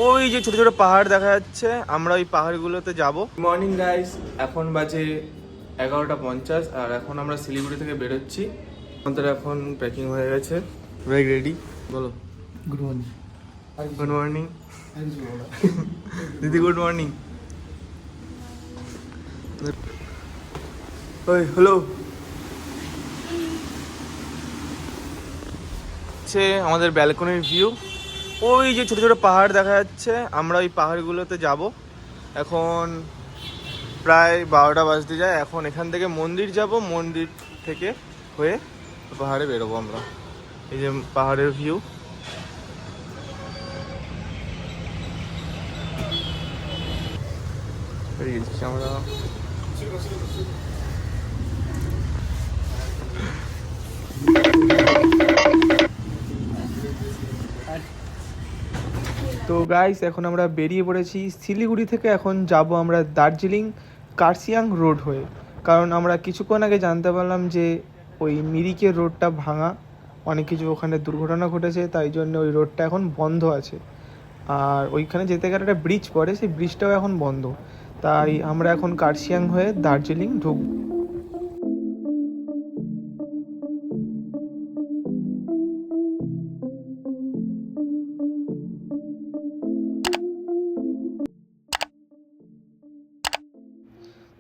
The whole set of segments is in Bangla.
ওই যে ছোট ছোট পাহাড় দেখা যাচ্ছে, আমরা ওই পাহাড়গুলোতে যাব। মর্নিং গাইস, এখন বাজে 11:50 আর এখন আমরা শিলিগুড়ি থেকে বেরোচ্ছি। আমাদের এখন প্যাকিং হয়ে গেছে, ব্যাগ রেডি। বলো গুড মর্নিং। গুড মর্নিং দিদি, গুড মর্নিং। ওই হ্যালো, আমাদের ব্যালকনির ভিউ। ওই যে ছোট ছোট পাহাড় দেখা যাচ্ছে, আমরা ওই পাহাড়গুলোতে যাব। এখন প্রায় 12টা বাজতে যায়। এখন এখান থেকে মন্দির যাব, মন্দির থেকে হয়ে পাহাড়ে বেরোবো আমরা। এই যে পাহাড়ের ভিউ। আমরা তো গাইস, এখন আমরা বেরিয়ে পড়েছি শিলিগুড়ি থেকে। এখন যাব আমরা দার্জিলিং কার্শিয়াং রোড হয়ে, কারণ আমরা কিছুক্ষণ আগে জানতে পারলাম যে ওই মিরিকের রোডটা ভাঙা, অনেক কিছু ওখানে দুর্ঘটনা ঘটেছে, তাই জন্য ওই রোডটা এখন বন্ধ আছে। আর ওইখানে যেতে গেলে একটা ব্রিজ পড়ে, সেই ব্রিজটাও এখন বন্ধ। তাই আমরা এখন কার্শিয়াং হয়ে দার্জিলিং ঢুকব।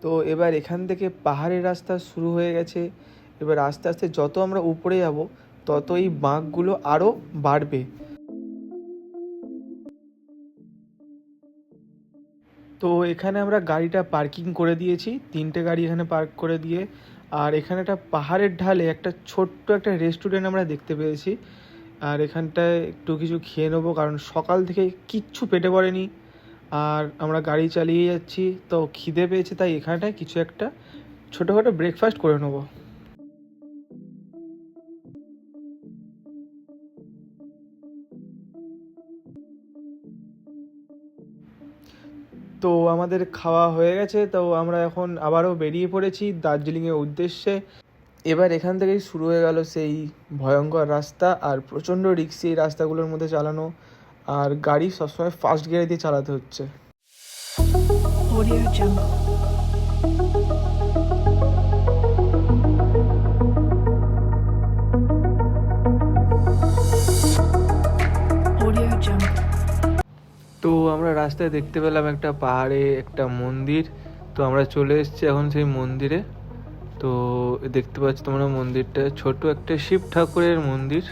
তো এবার এখান থেকে পাহাড়ের রাস্তা শুরু হয়ে গেছে। এবার আস্তে আস্তে যত আমরা উপরে যাব তত এই বাঁকগুলো আরও বাড়বে। তো এখানে আমরা গাড়িটা পার্কিং করে দিয়েছি, 3টে গাড়ি এখানে পার্ক করে দিয়ে। আর এখানে একটা পাহাড়ের ঢালে একটা ছোট্ট একটা রেস্টুরেন্ট আমরা দেখতে পেয়েছি। আর এখানটায় একটু কিছু খেয়ে নেবো, কারণ সকাল থেকে কিচ্ছু পেটে পড়েনি। আর আমরা গাড়ি চালিয়ে যাচ্ছি, তো খিদে পেয়েছে, তাই এখানটায় কিছু একটা ছোটোখাটো ব্রেকফাস্ট করে নেবো। তো আমাদের খাওয়া হয়ে গেছে, তো আমরা এখন আবারও বেরিয়ে পড়েছি দার্জিলিংয়ের উদ্দেশ্যে। এবার এখান থেকেই শুরু হয়ে গেল সেই ভয়ঙ্কর রাস্তা, আর প্রচণ্ড রিস্কি এই রাস্তাগুলোর মধ্যে চালানো। আর গাড়ি সবসময় ফাস্ট গিয়ারে দিয়ে চালাতে হচ্ছে। তো আমরা রাস্তায় দেখতে পেলাম একটা পাহাড়ে একটা মন্দির। তো আমরা চলে এসেছি এখন সেই মন্দিরে। তো দেখতে পাচ্ছ তোমরা মন্দিরটা, ছোট একটা শিব ঠাকুরের মন্দির।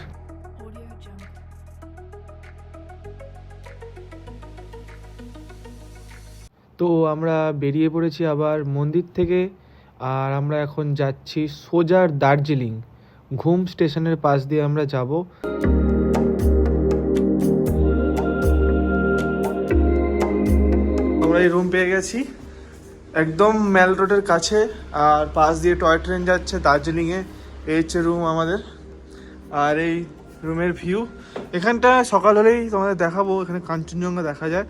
তো আমরা বেরিয়ে পড়েছি আবার মন্দির থেকে। আর আমরা এখন যাচ্ছি সোজা দার্জিলিং ঘুম স্টেশনের পাশ দিয়ে আমরা যাব। আমরা এই রুম পেয়ে গেছি একদম মেল রোডের কাছে, আর পাশ দিয়ে টয় ট্রেন যাচ্ছে দার্জিলিংয়ে। এই হচ্ছে রুম আমাদের, আর এই রুমের ভিউ। এখানটা সকাল হলেই তোমাদের দেখাবো, এখানে কাঞ্চনজঙ্ঘা দেখা যায়।